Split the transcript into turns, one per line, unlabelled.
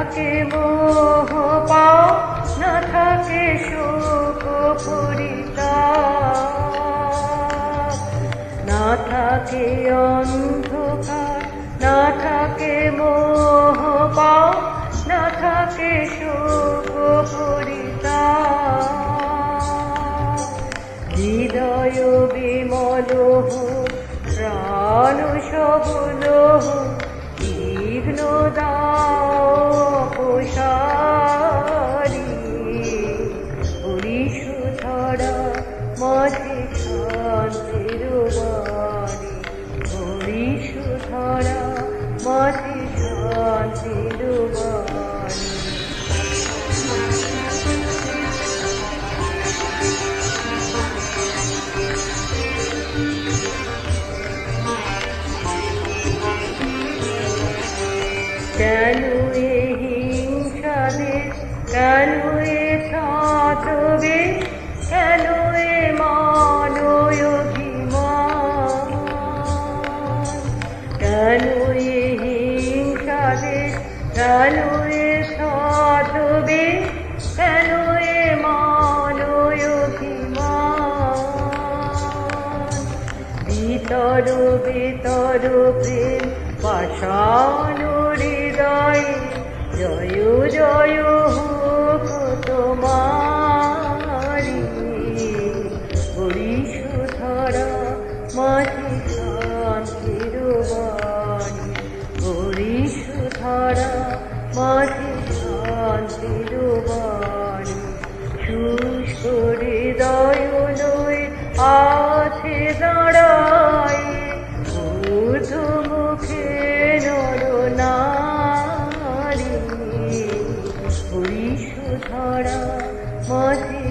থাকে মোহ পাপ, না থাকে শোক পরিতাপ, না থাকে অন্ধকার, না থাকে মোহ পাপ, না থাকে শোক পরিতাপ। হৃদয় বিমল হোক, প্রাণ সবল হোক, বিঘ্ন দাও অপসারি। হরিষধরা মাঝে শান্তির বাণী, হরিষধরা মাঝে শান্তির বাণী। কেন এ হিংসা দেশ, কেন এ ছাত্রবেশ, কেন এ মানয় অভিমান, কেন এ হিংসা দেশ, কেন এ ছাত্রবেশ, কেন এ মানয় অভিমান। ভিতর ভিতর প্রেম পাষাণ হৃদয়ে, জয় জয় হোক তোমারি। হরিষধরা মাঝে শান্তির বাণী, হরিষধরা মাঝে শান্তির বাণী। শুষ্ক হৃদয় লয়ে আছে দাঁড়ায়, মুখে নর নারী। হরিষধরা মাঝে